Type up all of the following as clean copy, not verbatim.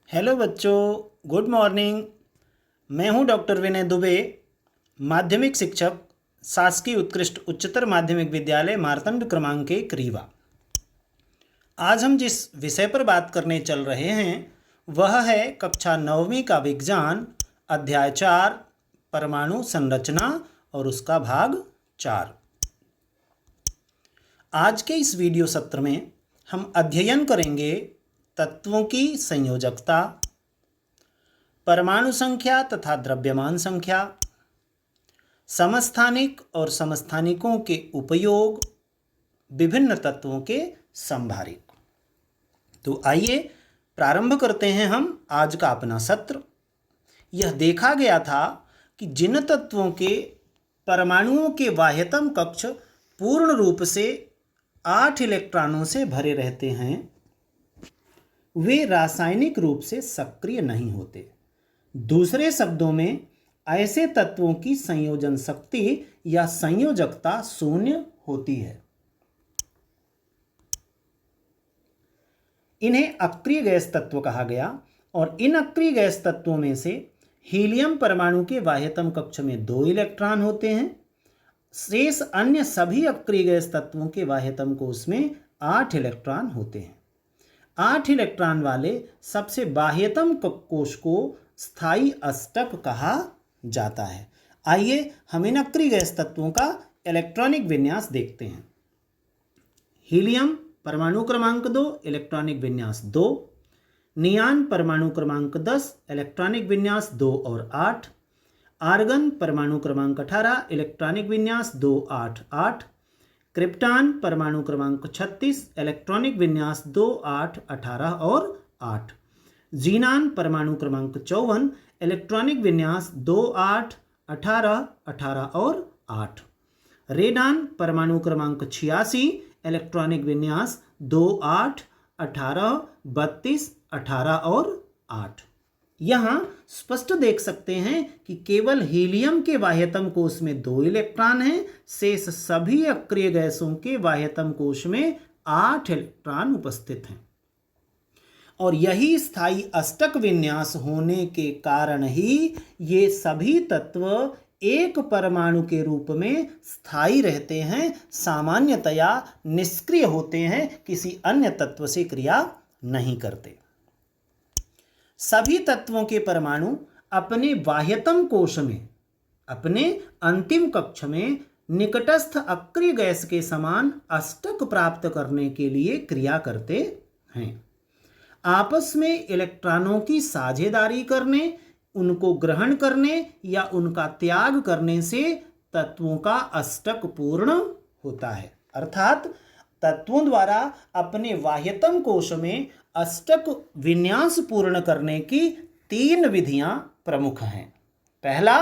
Hello बच्चों, good morning. मैं हूं डॉक्टर विनय दुबे, माध्यमिक शिक्षक, शासकीय उत्कृष्ट उच्चतर माध्यमिक विद्यालय मार्तंड क्रमांक 1 रीवा। आज हम जिस विषय पर बात करने चल रहे हैं वह है कक्षा 9वीं का विज्ञान, अध्याय 4 परमाणु संरचना और उसका भाग 4। आज के इस वीडियो सत्र में हम अध्ययन करेंगे तत्वों की संयोजकता, परमाणु संख्या तथा द्रव्यमान संख्या, समस्थानिक और समस्थानिकों के उपयोग, विभिन्न तत्वों के समभारिक। तो आइए प्रारंभ करते हैं हम आज का अपना सत्र। यह देखा गया था कि जिन तत्वों के परमाणुओं के बाह्यतम कक्ष पूर्ण रूप से 8 इलेक्ट्रॉनों से भरे रहते हैं वे रासायनिक रूप से सक्रिय नहीं होते। दूसरे शब्दों में ऐसे तत्वों की संयोजन शक्ति या संयोजकता शून्य होती है। इन्हें अक्रिय गैस तत्व कहा गया और इन अक्रिय गैस तत्वों में से हीलियम परमाणु के बाह्यतम कक्ष में 2 इलेक्ट्रॉन होते हैं। शेष अन्य सभी अक्रिय गैस तत्वों के बाह्यतम कोश में 8 इलेक्ट्रॉन होते हैं। 8 इलेक्ट्रॉन वाले सबसे बाह्यतम कोश को स्थायी अष्टक कहा जाता है। आइए हम इन अक्रिय गैस तत्वों का इलेक्ट्रॉनिक विन्यास देखते हैं। हीलियम परमाणु क्रमांक 2, इलेक्ट्रॉनिक विन्यास 2। नियान परमाणु क्रमांक 10, इलेक्ट्रॉनिक विन्यास 2 और 8। आर्गन परमाणु क्रमांक 18, इलेक्ट्रॉनिक विन्यास 2, 8, 8। क्रिप्टॉन परमाणु क्रमांक 36, इलेक्ट्रॉनिक विन्यास 2, 8, 18 और 8। जीनान परमाणु क्रमांक 54, इलेक्ट्रॉनिक विन्यास 2, 8, 18, 18 और 8। रेडान परमाणु क्रमांक 86, इलेक्ट्रॉनिक विन्यास 2, 8, 18, 32, 18 और 8। यहाँ स्पष्ट देख सकते हैं कि केवल हीलियम के बाह्यतम कोश में 2 इलेक्ट्रॉन हैं। शेष सभी अक्रिय गैसों के बाह्यतम कोश में 8 इलेक्ट्रॉन उपस्थित हैं और यही स्थायी अष्टक विन्यास होने के कारण ही ये सभी तत्व एक परमाणु के रूप में स्थायी रहते हैं, सामान्यतया निष्क्रिय होते हैं, किसी अन्य तत्व से क्रिया नहीं करते। सभी तत्वों के परमाणु अपने बाह्यतम कोश में, अपने अंतिम कक्ष में निकटस्थ अक्रिय गैस के समान अष्टक प्राप्त करने के लिए क्रिया करते हैं। आपस में इलेक्ट्रॉनों की साझेदारी करने, उनको ग्रहण करने या उनका त्याग करने से तत्वों का अष्टक पूर्ण होता है। अर्थात तत्वों द्वारा अपने बाह्यतम कोश में अष्टक विन्यास पूर्ण करने की 3 विधियां प्रमुख हैं। पहला,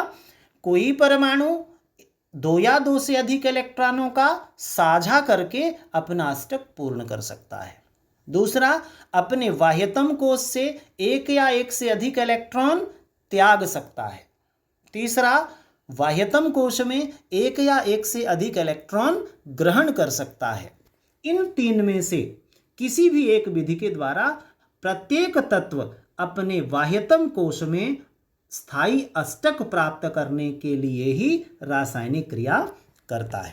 कोई परमाणु 2 या 2 से अधिक इलेक्ट्रॉनों का साझा करके अपना अष्टक पूर्ण कर सकता है। दूसरा, अपने बाह्यतम कोश से 1 या 1 से अधिक इलेक्ट्रॉन त्याग सकता है। तीसरा, बाह्यतम कोश में 1 या 1 से अधिक इलेक्ट्रॉन ग्रहण कर सकता है। इन 3 में से किसी भी एक विधि के द्वारा प्रत्येक तत्व अपने बाह्यतम कोश में स्थायी अष्टक प्राप्त करने के लिए ही रासायनिक क्रिया करता है।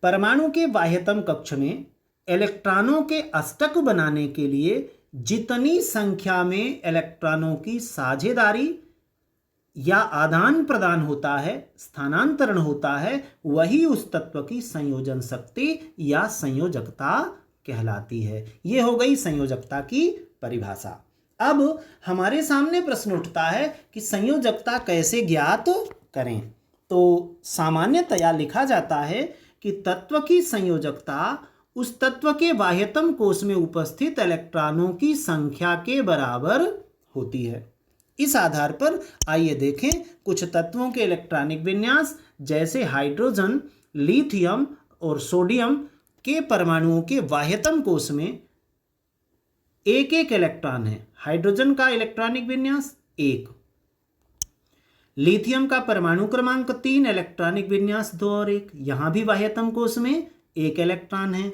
परमाणु के बाह्यतम कक्ष में इलेक्ट्रॉनों के अष्टक बनाने के लिए जितनी संख्या में इलेक्ट्रॉनों की साझेदारी या आदान प्रदान होता है, स्थानांतरण होता है, वही उस तत्व की संयोजन शक्ति या संयोजकता कहलाती है। ये हो गई संयोजकता की परिभाषा। अब हमारे सामने प्रश्न उठता है कि संयोजकता कैसे ज्ञात करें। तो सामान्यतया लिखा जाता है कि तत्व की संयोजकता उस तत्व के बाह्यतम कोश में उपस्थित इलेक्ट्रॉनों की संख्या के बराबर होती है। इस आधार पर आइए देखें कुछ तत्वों के इलेक्ट्रॉनिक विन्यास, जैसे हाइड्रोजन, लिथियम और सोडियम के परमाणुओं के बाह्यतम कोश में 1-1 इलेक्ट्रॉन है। हाइड्रोजन का इलेक्ट्रॉनिक विन्यास 1, लिथियम का परमाणु क्रमांक 3, इलेक्ट्रॉनिक विन्यास 2 और 1। यहां भी बाह्यतम कोश में 1 इलेक्ट्रॉन है।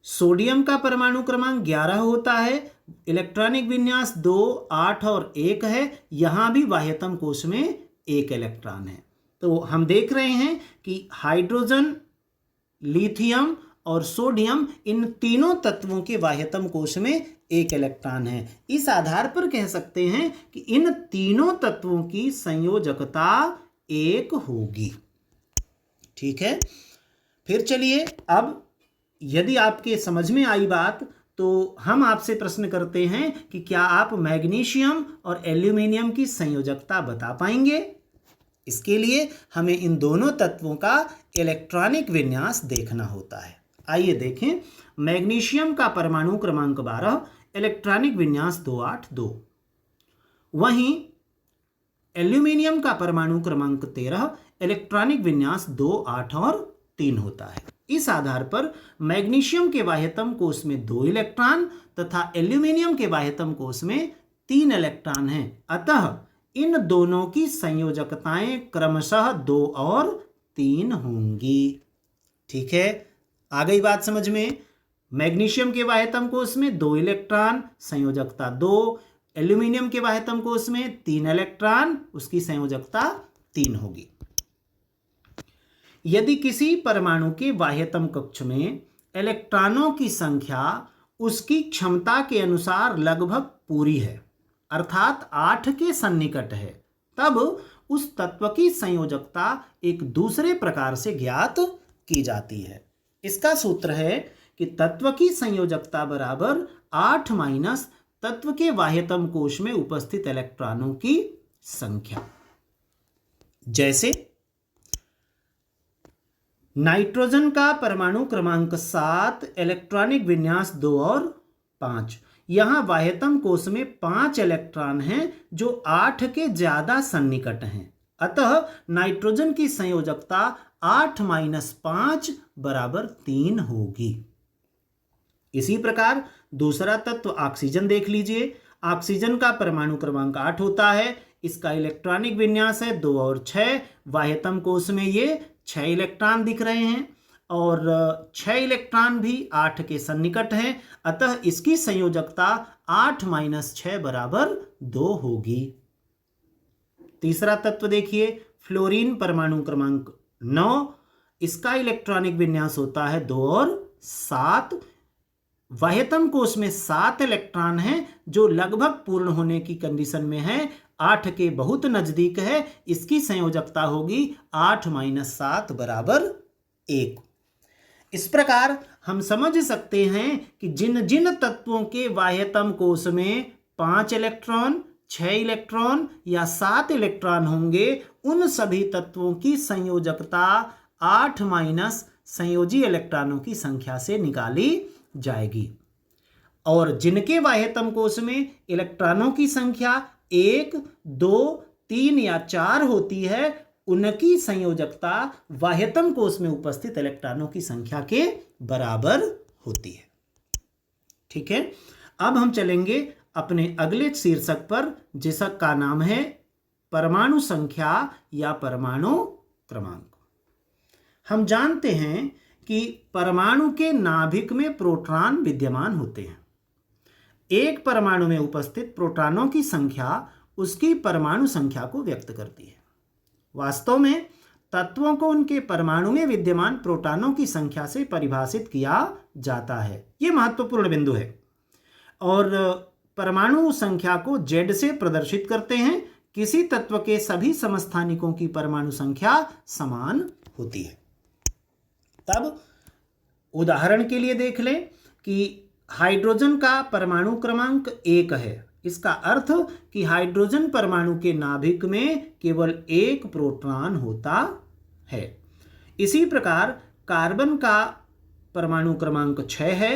सोडियम का परमाणु क्रमांक 11 होता है, इलेक्ट्रॉनिक विन्यास 2, 8 और 1 है। यहां भी बाह्यतम कोश में 1 इलेक्ट्रॉन है। तो हम देख रहे हैं कि हाइड्रोजन, लिथियम और सोडियम, इन तीनों तत्वों के बाह्यतम कोश में 1 इलेक्ट्रॉन है। इस आधार पर कह सकते हैं कि इन तीनों तत्वों की संयोजकता 1 होगी। ठीक है, फिर चलिए, अब यदि आपके समझ में आई बात तो हम आपसे प्रश्न करते हैं कि क्या आप मैग्नीशियम और एल्यूमिनियम की संयोजकता बता पाएंगे। इसके लिए हमें इन दोनों तत्वों का इलेक्ट्रॉनिक विन्यास देखना होता है। आइए देखें, मैग्नीशियम का परमाणु क्रमांक 12, इलेक्ट्रॉनिक विन्यास 282। वहीं एल्यूमिनियम का परमाणु क्रमांक 13, इलेक्ट्रॉनिक विन्यास 2, 8 और 3 होता है। इस आधार पर मैग्नीशियम के बाह्यतम कोश में 2 इलेक्ट्रॉन तथा एल्यूमिनियम के बाह्यतम कोश में 3 इलेक्ट्रॉन हैं। अतः इन दोनों की संयोजकताएं क्रमशः 2 और 3 होंगी। ठीक है, आ गई बात समझ में। मैग्नीशियम के बाह्यतम कोश में 2 इलेक्ट्रॉन, संयोजकता 2। एल्यूमिनियम के बाह्यतम कोश में 3 इलेक्ट्रॉन, उसकी संयोजकता 3 होगी। यदि किसी परमाणु के बाह्यतम कक्ष में इलेक्ट्रॉनों की संख्या उसकी क्षमता के अनुसार लगभग पूरी है, अर्थात 8 के सन्निकट है, तब उस तत्व की संयोजकता एक दूसरे प्रकार से ज्ञात की जाती है। इसका सूत्र है कि तत्व की संयोजकता बराबर 8 माइनस तत्व के बाह्यतम कोश में उपस्थित इलेक्ट्रॉनों की संख्या। जैसे नाइट्रोजन का परमाणु क्रमांक 7, इलेक्ट्रॉनिक विन्यास 2 और 5। यहां बाह्यतम कोश में 5 इलेक्ट्रॉन हैं जो 8 के ज्यादा सन्निकट हैं। अतः नाइट्रोजन की संयोजकता 8 माइनस 5 बराबर 3 होगी। इसी प्रकार दूसरा तत्व ऑक्सीजन देख लीजिए। ऑक्सीजन का परमाणु क्रमांक 8 होता है, इसका इलेक्ट्रॉनिक विन्यास है 2 और 6। बाह्यतम कोश में ये 6 इलेक्ट्रॉन दिख रहे हैं और 6 इलेक्ट्रॉन भी 8 के सन्निकट हैं। अतः इसकी संयोजकता 8 माइनस 6 बराबर 2 होगी। तीसरा तत्व देखिए, फ्लोरीन परमाणु क्रमांक 9। इसका इलेक्ट्रॉनिक विन्यास होता है 2 और 7। बाह्यतम कोश में 7 इलेक्ट्रॉन हैं जो लगभग पूर्ण होने की कंडीशन में है, 8 के बहुत नजदीक है। इसकी संयोजकता होगी 8 माइनस 7 बराबर 1। इस प्रकार हम समझ सकते हैं कि जिन जिन तत्वों के बाह्यतम कोश में 5 इलेक्ट्रॉन, 6 इलेक्ट्रॉन या 7 इलेक्ट्रॉन होंगे, उन सभी तत्वों की संयोजकता 8 माइनस संयोजी इलेक्ट्रॉनों की संख्या से निकाली जाएगी। और जिनके बाह्यतम कोश में इलेक्ट्रॉनों की संख्या 1, 2, 3 या 4 होती है, उनकी संयोजकता बाह्यतम कोश में उपस्थित इलेक्ट्रॉनों की संख्या के बराबर होती है। ठीक है, अब हम चलेंगे अपने अगले शीर्षक पर, जिसका का नाम है परमाणु संख्या या परमाणु क्रमांक। हम जानते हैं कि परमाणु के नाभिक में प्रोटॉन विद्यमान होते हैं। एक परमाणु में उपस्थित प्रोटॉनों की संख्या उसकी परमाणु संख्या को व्यक्त करती है। वास्तव में तत्वों को उनके परमाणु में विद्यमान प्रोटॉनों की संख्या से परिभाषित किया जाता है। यह महत्वपूर्ण बिंदु है। और परमाणु संख्या को Z से प्रदर्शित करते हैं। किसी तत्व के सभी समस्थानिकों की परमाणु संख्या समान होती है। तब उदाहरण के लिए देख लें कि हाइड्रोजन का परमाणु क्रमांक 1 है। इसका अर्थ कि हाइड्रोजन परमाणु के नाभिक में केवल 1 प्रोटॉन होता है। इसी प्रकार कार्बन का परमाणु क्रमांक 6 है,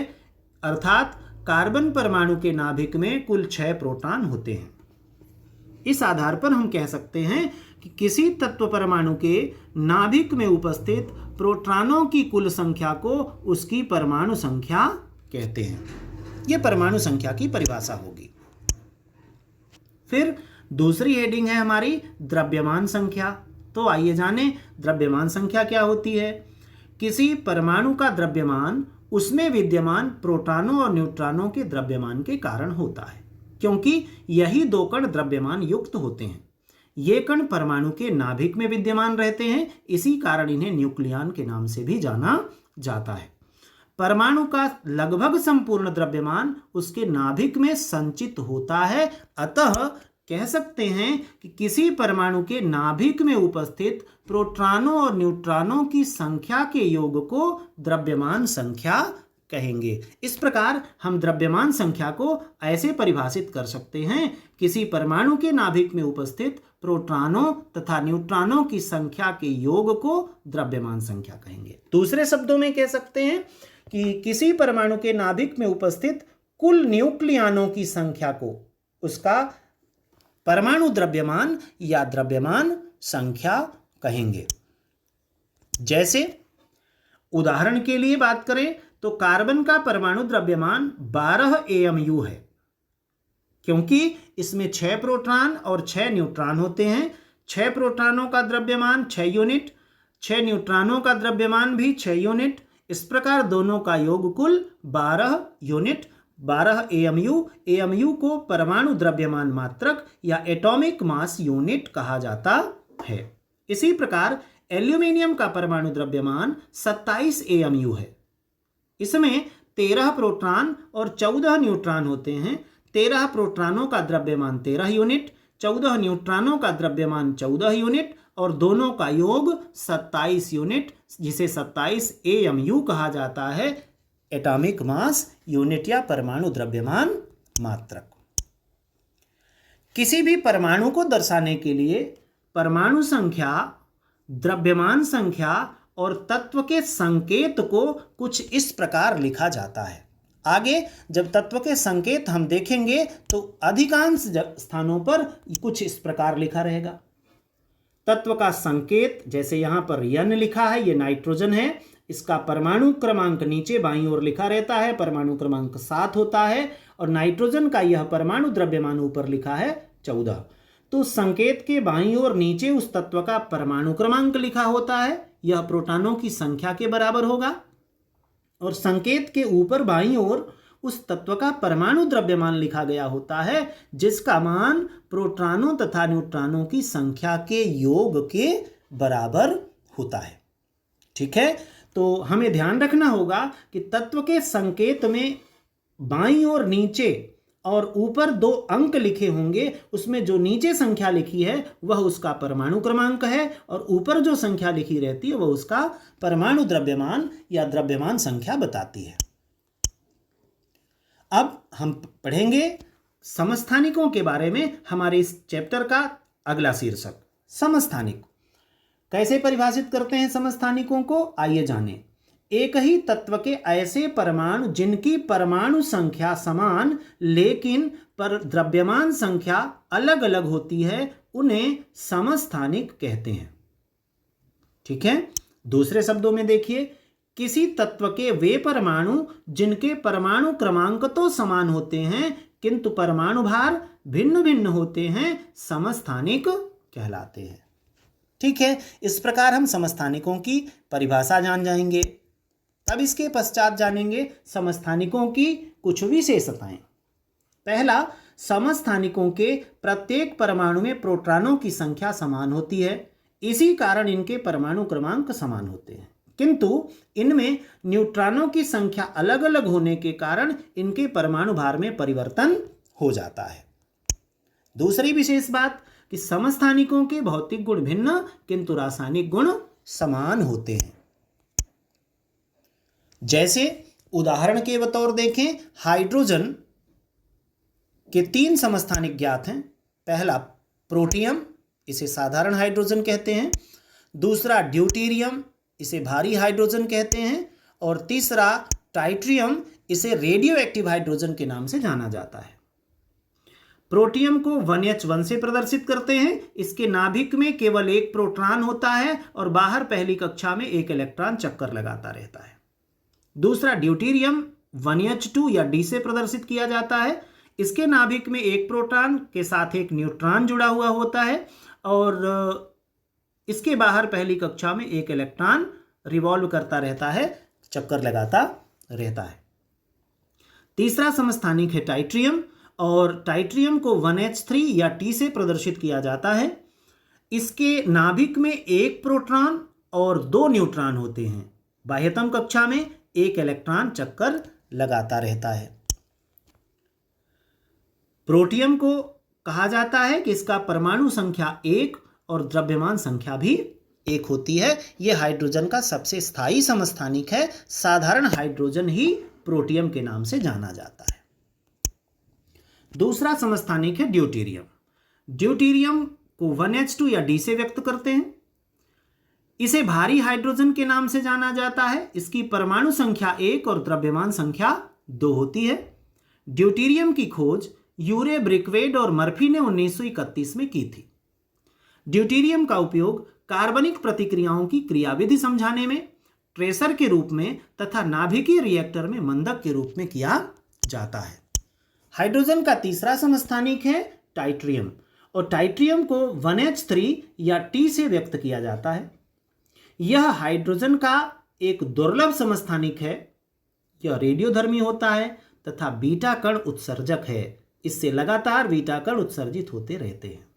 अर्थात कार्बन परमाणु के नाभिक में कुल 6 प्रोटॉन होते हैं। इस आधार पर हम कह सकते हैं कि किसी तत्व परमाणु के नाभिक में उपस्थित प्रोटॉनों की कुल संख्या को उसकी परमाणु संख्या कहते हैं। यह परमाणु संख्या की परिभाषा होगी। फिर दूसरी हेडिंग है हमारी द्रव्यमान संख्या। तो आइए जानें द्रव्यमान संख्या क्या होती है। किसी परमाणु का द्रव्यमान उसमें विद्यमान प्रोटॉनों और न्यूट्रॉनों के द्रव्यमान के कारण होता है, क्योंकि यही दो कण द्रव्यमान युक्त होते हैं। ये कण परमाणु के नाभिक में विद्यमान रहते हैं, इसी कारण इन्हें न्यूक्लियन के नाम से भी जाना जाता है। परमाणु का लगभग संपूर्ण द्रव्यमान उसके नाभिक में संचित होता है, अतः कह सकते हैं कि किसी परमाणु के नाभिक में उपस्थित प्रोटॉनों और न्यूट्रॉनों की संख्या के योग को द्रव्यमान संख्या कहेंगे। इस प्रकार हम द्रव्यमान संख्या को ऐसे परिभाषित कर सकते हैं, किसी परमाणु के नाभिक में उपस्थित प्रोटॉनों तथा न्यूट्रॉनों की संख्या के योग को द्रव्यमान संख्या कहेंगे। दूसरे शब्दों में कह सकते हैं कि किसी परमाणु के नाभिक में उपस्थित कुल न्यूक्लियनों की संख्या को उसका परमाणु द्रव्यमान या द्रव्यमान संख्या कहेंगे। जैसे उदाहरण के लिए बात करें तो कार्बन का परमाणु द्रव्यमान 12 AMU है, क्योंकि इसमें 6 प्रोटॉन और 6 न्यूट्रॉन होते हैं। 6 प्रोटॉनों का द्रव्यमान 6 यूनिट, 6 न्यूट्रॉनों का द्रव्यमान भी 6 यूनिट। इस प्रकार दोनों का योग कुल 12 यूनिट, 12 AMU। AMU को परमाणु द्रव्यमान मात्रक या एटॉमिक मास यूनिट कहा जाता है। इसी प्रकार एल्यूमिनियम का परमाणु द्रव्यमान 27 AMU है। इसमें 13 प्रोटॉन और 14 न्यूट्रॉन होते हैं। 13 प्रोटॉनों का द्रव्यमान 13 यूनिट, 14 न्यूट्रॉनों का द्रव्यमान 14 यूनिट और दोनों का योग 27 यूनिट, जिसे 27 AMU कहा जाता है, एटॉमिक मास यूनिट या परमाणु द्रव्यमान मात्रक। किसी भी परमाणु को दर्शाने के लिए परमाणु संख्या, द्रव्यमान संख्या और तत्व के संकेत को कुछ इस प्रकार लिखा जाता है। आगे जब तत्व के संकेत हम देखेंगे तो अधिकांश स्थानों पर कुछ इस प्रकार लिखा रहेगा। तत्व का संकेत, जैसे यहां पर N लिखा है, ये नाइट्रोजन है। इसका परमाणु क्रमांक नीचे बाईं ओर लिखा रहता है, परमाणु क्रमांक 7 होता है, और नाइट्रोजन का यह परमाणु द्रव्यमान ऊपर लिखा है 14। तो संकेत के बाईं ओर नीचे उस तत्व का परमाणु क्रमांक लिखा होता है, यह प्रोटॉनों की संख्या के बराबर होगा, और संकेत के ऊपर बाईं ओर उस तत्व का परमाणु द्रव्यमान लिखा गया होता है, जिसका मान प्रोटॉनों तथा न्यूट्रॉनों की संख्या के योग के बराबर होता है। ठीक है, तो हमें ध्यान रखना होगा कि तत्व के संकेत में बाईं ओर नीचे और ऊपर 2 अंक लिखे होंगे, उसमें जो नीचे संख्या लिखी है वह उसका परमाणु क्रमांक है, और ऊपर जो संख्या लिखी रहती है वह उसका परमाणु द्रव्यमान या द्रव्यमान संख्या बताती है। अब हम पढ़ेंगे समस्थानिकों के बारे में। हमारे इस चैप्टर का अगला शीर्षक समस्थानिक। कैसे परिभाषित करते हैं समस्थानिकों को, आइए जानें। एक ही तत्व के ऐसे परमाणु जिनकी परमाणु संख्या समान लेकिन पर द्रव्यमान संख्या अलग अलग होती है, उन्हें समस्थानिक कहते हैं। ठीक है, दूसरे शब्दों में देखिए, किसी तत्व के वे परमाणु जिनके परमाणु क्रमांक तो समान होते हैं किंतु परमाणु भार भिन्न भिन्न होते हैं, समस्थानिक कहलाते हैं। ठीक है, इस प्रकार हम समस्थानिकों की परिभाषा जान जाएंगे। अब इसके पश्चात जानेंगे समस्थानिकों की कुछ विशेषताएं। पहला, समस्थानिकों के प्रत्येक परमाणु में प्रोटॉनों की संख्या समान होती है, इसी कारण इनके परमाणु क्रमांक समान होते हैं, किंतु इनमें न्यूट्रॉनों की संख्या अलग अलग होने के कारण इनके परमाणु भार में परिवर्तन हो जाता है। दूसरी विशेष बात कि समस्थानिकों के भौतिक गुण भिन्न किंतु रासायनिक गुण समान होते हैं। जैसे उदाहरण के बतौर देखें, हाइड्रोजन के 3 समस्थानिक ज्ञात हैं। पहला प्रोटियम, इसे साधारण हाइड्रोजन कहते हैं। दूसरा ड्यूटेरियम, इसे भारी हाइड्रोजन कहते हैं। और तीसरा ट्राइटियम, इसे रेडियो एक्टिव हाइड्रोजन के नाम से जाना जाता है। प्रोटियम को 1H1 से प्रदर्शित करते हैं। इसके नाभिक में केवल एक प्रोटॉन होता है और बाहर पहली कक्षा में एक इलेक्ट्रॉन चक्कर लगाता रहता है। दूसरा ड्यूटेरियम 1H2 या D से प्रदर्शित किया जाता है। इसके नाभिक में एक प्रोटॉन के साथ एक न्यूट्रॉन जुड़ा हुआ होता है और इसके बाहर पहली कक्षा में एक इलेक्ट्रॉन रिवॉल्व करता रहता है, चक्कर लगाता रहता है। तीसरा समस्थानिक है टाइट्रियम, और टाइट्रियम को 1H3 या T से प्रदर्शित किया जाता है। इसके नाभिक में एक प्रोटॉन और 2 न्यूट्रॉन होते हैं। बाह्यतम कक्षा में एक इलेक्ट्रॉन चक्कर लगाता रहता है। प्रोटियम को कहा जाता है कि इसका परमाणु संख्या 1 और द्रव्यमान संख्या भी 1 होती है। यह हाइड्रोजन का सबसे स्थायी समस्थानिक है। साधारण हाइड्रोजन ही प्रोटियम के नाम से जाना जाता है। दूसरा समस्थानिक है ड्यूटेरियम। ड्यूटेरियम को 1H2 या D से व्यक्त करते हैं। इसे भारी हाइड्रोजन के नाम से जाना जाता है। इसकी परमाणु संख्या 1 और द्रव्यमान संख्या 2 होती है। ड्यूटेरियम की खोज यूरे ब्रिकवेड और मर्फी ने 1931 में की थी। ड्यूटेरियम का उपयोग कार्बनिक प्रतिक्रियाओं की क्रियाविधि समझाने में, ट्रेसर के रूप में तथा नाभिकीय रिएक्टर में मंदक के रूप में किया जाता है। हाइड्रोजन का तीसरा समस्थानिक है टाइट्रियम, और टाइट्रियम को 1H3 या T से व्यक्त किया जाता है। यह हाइड्रोजन का एक दुर्लभ समस्थानिक है। यह रेडियोधर्मी होता है तथा बीटा कण उत्सर्जक है। इससे लगातार बीटा कण उत्सर्जित होते रहते हैं।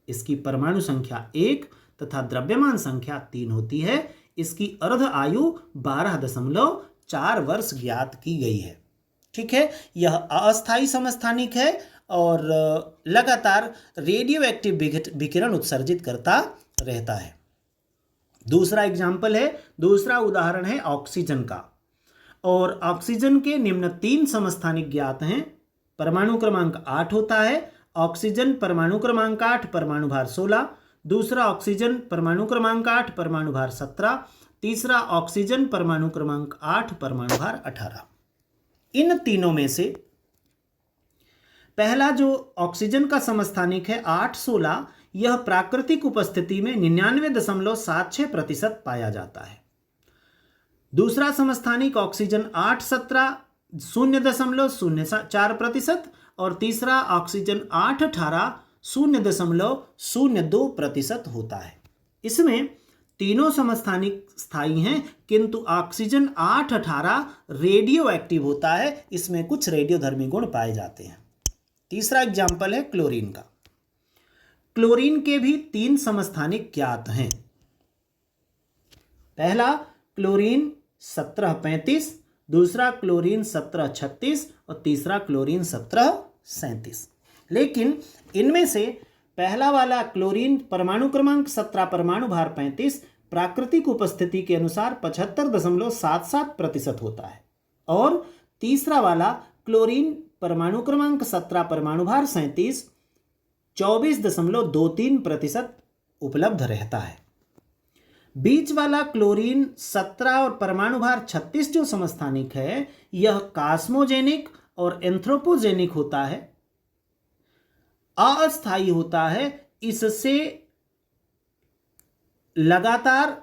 इसकी परमाणु संख्या 1 तथा द्रव्यमान संख्या 3 होती है। इसकी अर्ध आयु 12.4 वर्ष ज्ञात की गई है। ठीक है, यह अस्थायी समस्थानिक है और लगातार रेडियो एक्टिव विकिरण उत्सर्जित करता रहता है। दूसरा उदाहरण है ऑक्सीजन का, और ऑक्सीजन के निम्न 3 समस्थानिक ज्ञात हैं। परमाणु क्रमांक 8 होता है। ऑक्सीजन परमाणु क्रमांक 8 परमाणु भार 16। दूसरा ऑक्सीजन परमाणु क्रमांक 8 परमाणु भार 17। तीसरा ऑक्सीजन परमाणु क्रमांक 8 परमाणु भार 18। इन तीनों में से पहला जो ऑक्सीजन का समस्थानिक है 8-16, यह प्राकृतिक उपस्थिति में 99.76% पाया जाता है। दूसरा समस्थानिक ऑक्सीजन 8-17 0.04%, और तीसरा ऑक्सीजन 8-18 0.02% होता है। इसमें तीनों समस्थानिक स्थायी हैं, किंतु ऑक्सीजन 8-18 रेडियो एक्टिव होता है। इसमें कुछ रेडियोधर्मी गुण पाए जाते हैं। तीसरा एग्जाम्पल है क्लोरीन का। क्लोरीन के भी 3 समस्थानिक ज्ञात हैं। पहला क्लोरीन 1735, दूसरा क्लोरीन 1736 और तीसरा क्लोरीन 1737। लेकिन इनमें से पहला वाला क्लोरीन परमाणु क्रमांक 17 परमाणु भार 35 प्राकृतिक उपस्थिति के अनुसार 75.77% होता है, और तीसरा वाला क्लोरीन परमाणु क्रमांक 17 परमाणु भार 37 24.23% उपलब्ध रहता है। बीच वाला क्लोरीन 17 और परमाणु भार 36 जो समस्थानिक है, यह कास्मोजेनिक और एंथ्रोपोजेनिक होता है, अस्थायी होता है। इससे लगातार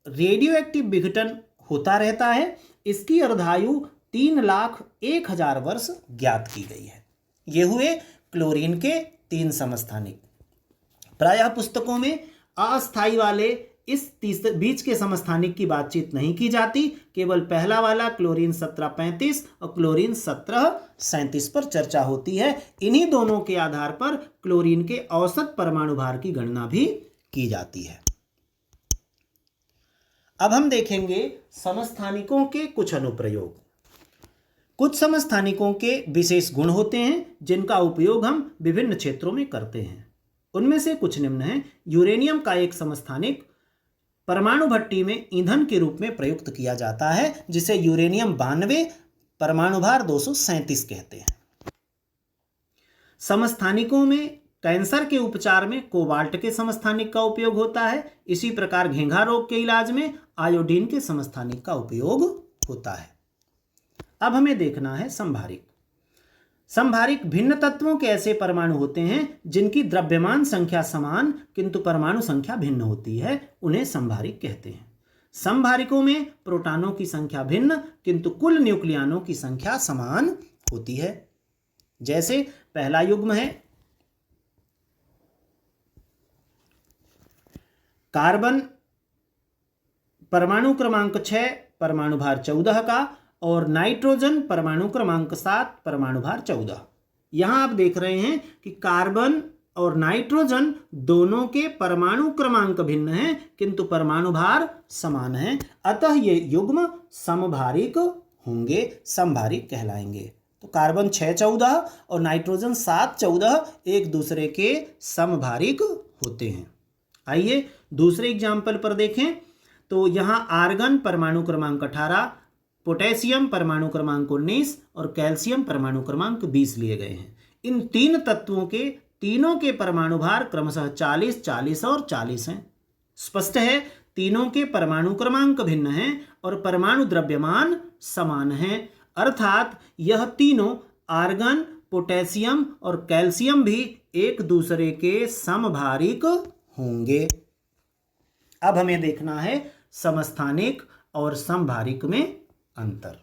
रेडियो एक्टिव विघटन होता रहता है। इसकी अर्धायु 3,01,000 वर्ष ज्ञात की गई है। ये हुए क्लोरीन के 3 समस्थानिक। प्रायः पुस्तकों में अस्थायी वाले इस बीच के समस्थानिक की बातचीत नहीं की जाती। केवल पहला वाला क्लोरीन 1735 और क्लोरीन 1737 पर चर्चा होती है। इन्हीं दोनों के आधार पर क्लोरीन के औसत परमाणु भार की गणना भी की जाती है। अब हम देखेंगे समस्थानिकों के कुछ अनुप्रयोग। कुछ समस्थानिकों के विशेष गुण होते हैं जिनका उपयोग हम विभिन्न क्षेत्रों में करते हैं। उनमें से कुछ निम्न हैं। यूरेनियम का एक समस्थानिक परमाणु भट्टी में ईंधन के रूप में प्रयुक्त किया जाता है, जिसे यूरेनियम 92 परमाणु भार 237 कहते हैं। समस्थानिकों में कैंसर के उपचार में कोबाल्ट के समस्थानिक का उपयोग होता है। इसी प्रकार घेंघा रोग के इलाज में आयोडीन के समस्थानिक का उपयोग होता है। अब हमें देखना है संभारिक। संभारिक भिन्न तत्वों के ऐसे परमाणु होते हैं जिनकी द्रव्यमान संख्या समान किंतु परमाणु संख्या भिन्न होती है, उन्हें संभारिक कहते हैं। संभारिकों में प्रोटॉनों की संख्या भिन्न किंतु कुल न्यूक्लियनों की संख्या समान होती है। जैसे पहला युग्म है कार्बन परमाणु क्रमांक 6 परमाणु भार 14 का और नाइट्रोजन परमाणु क्रमांक 7 परमाणु भार 14। यहाँ आप देख रहे हैं कि कार्बन और नाइट्रोजन दोनों के परमाणु क्रमांक भिन्न हैं किंतु परमाणु भार समान है, अतः ये युग्म समभारिक होंगे, समभारिक कहलाएंगे। तो कार्बन 614 और नाइट्रोजन 714 एक दूसरे के समभारिक होते हैं। आइए दूसरे एग्जाम्पल पर देखें। तो यहाँ आर्गन परमाणु क्रमांक 18, पोटेशियम परमाणु क्रमांक 19 और कैल्शियम परमाणु क्रमांक 20 लिए गए हैं। इन तीन तत्वों के तीनों के परमाणु भार क्रमशः 40, 40 और 40 हैं। स्पष्ट है तीनों के परमाणु क्रमांक भिन्न हैं और परमाणु द्रव्यमान समान हैं, अर्थात यह तीनों आर्गन, पोटेशियम और कैल्शियम भी एक दूसरे के समभारिक होंगे। अब हमें देखना है समस्थानिक और समभारिक में अंतर।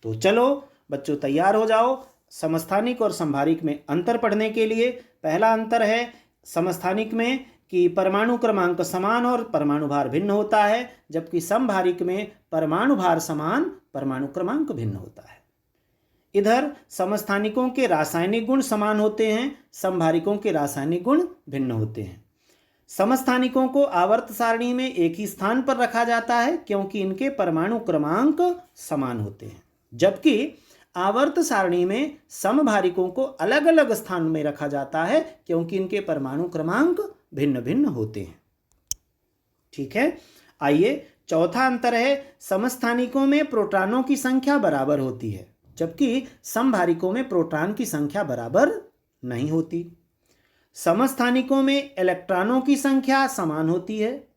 तो चलो बच्चों तैयार हो जाओ समस्थानिक और समभारिक में अंतर पढ़ने के लिए। पहला अंतर है समस्थानिक में कि परमाणु क्रमांक समान और परमाणु भार भिन्न होता है, जबकि समभारिक में परमाणु भार समान, परमाणु क्रमांक भिन्न होता है। इधर समस्थानिकों के रासायनिक गुण समान होते हैं, समभारिकों के रासायनिक गुण भिन्न होते हैं। समस्थानिकों को आवर्त सारणी में एक ही स्थान पर रखा जाता है क्योंकि इनके परमाणु क्रमांक समान होते हैं, जबकि आवर्त सारणी में समभारिकों को अलग अलग स्थान में रखा जाता है क्योंकि इनके परमाणु क्रमांक भिन्न भिन्न होते हैं। ठीक है, आइए चौथा अंतर है समस्थानिकों में प्रोटॉनों की संख्या बराबर होती है, जबकि समभारिकों में प्रोटॉन की संख्या बराबर नहीं होती। समस्थानिकों में इलेक्ट्रॉनों की संख्या समान होती है,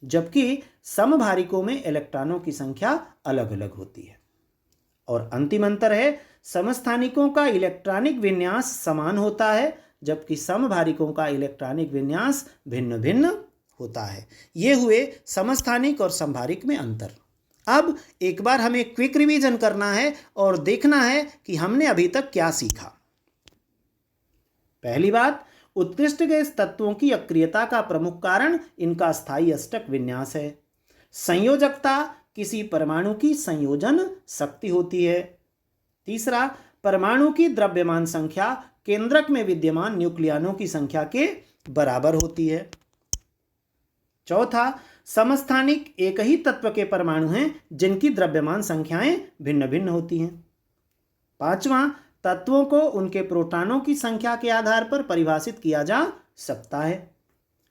जबकि समभारिकों में इलेक्ट्रॉनों की संख्या अलग अलग होती है। और अंतिम अंतर है समस्थानिकों का इलेक्ट्रॉनिक विन्यास समान होता है, जबकि समभारिकों का इलेक्ट्रॉनिक विन्यास भिन्न भिन्न होता है। ये हुए समस्थानिक और समभारिक में अंतर। अब एक बार हमें क्विक रिवीजन करना है और देखना है कि हमने अभी तक क्या सीखा। पहली बात, उत्कृष्ट गैस तत्वों की अक्रियता का प्रमुख कारण इनका स्थायी अष्टक विन्यास है। संयोजकता किसी परमाणु की संयोजन शक्ति होती है। तीसरा, परमाणु की द्रव्यमान संख्या केंद्रक में विद्यमान न्यूक्लियनों की संख्या के बराबर होती है। चौथा, समस्थानिक एक ही तत्व के परमाणु हैं जिनकी द्रव्यमान संख्याएं भिन्न भिन्न होती हैं। पांचवा, तत्वों को उनके प्रोटॉनों की संख्या के आधार पर परिभाषित किया जा सकता है।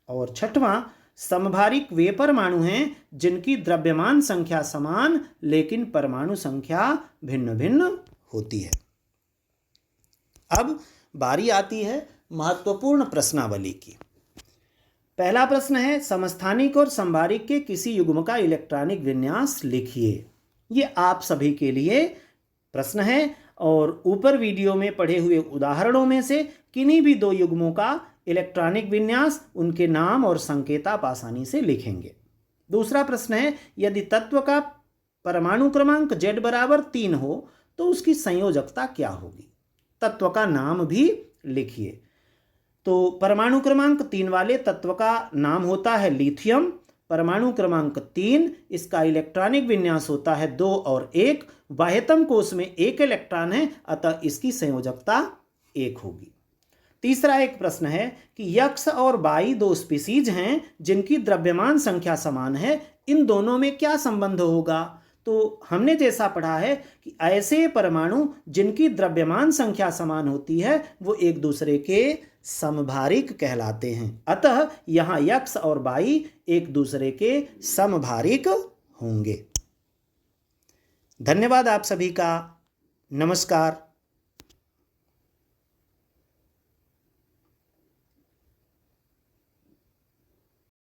और छठवां, समभारिक वे परमाणु हैं जिनकी द्रव्यमान संख्या समान लेकिन परमाणु संख्या भिन्न भिन्न होती है। अब बारी आती है महत्वपूर्ण प्रश्नावली की। पहला प्रश्न है समस्थानिक और समभारिक के किसी युग्म का इलेक्ट्रॉनिक विन्यास लिखिए। ये आप सभी के लिए प्रश्न है और ऊपर वीडियो में पढ़े हुए उदाहरणों में से किन्हीं भी दो युग्मों का इलेक्ट्रॉनिक विन्यास, उनके नाम और संकेत आप आसानी से लिखेंगे। दूसरा प्रश्न है यदि तत्व का परमाणु क्रमांक Z बराबर 3 हो तो उसकी संयोजकता क्या होगी। तत्व का नाम भी लिखिए। तो परमाणु क्रमांक 3 वाले तत्व का नाम होता है लिथियम। परमाणु क्रमांक 3, इसका इलेक्ट्रॉनिक विन्यास होता है 2 और 1। बाह्यतम कोश में 1 इलेक्ट्रॉन है, अतः इसकी संयोजकता 1 होगी। तीसरा एक प्रश्न है कि यक्स और वाई दो स्पीसीज हैं जिनकी द्रव्यमान संख्या समान है, इन दोनों में क्या संबंध होगा। तो हमने जैसा पढ़ा है कि ऐसे परमाणु जिनकी द्रव्यमान संख्या समान होती है वो एक दूसरे के समभारिक कहलाते हैं, अतः यहाँ यक्स और वाई एक दूसरे के समभारिक होंगे। धन्यवाद आप सभी का। नमस्कार।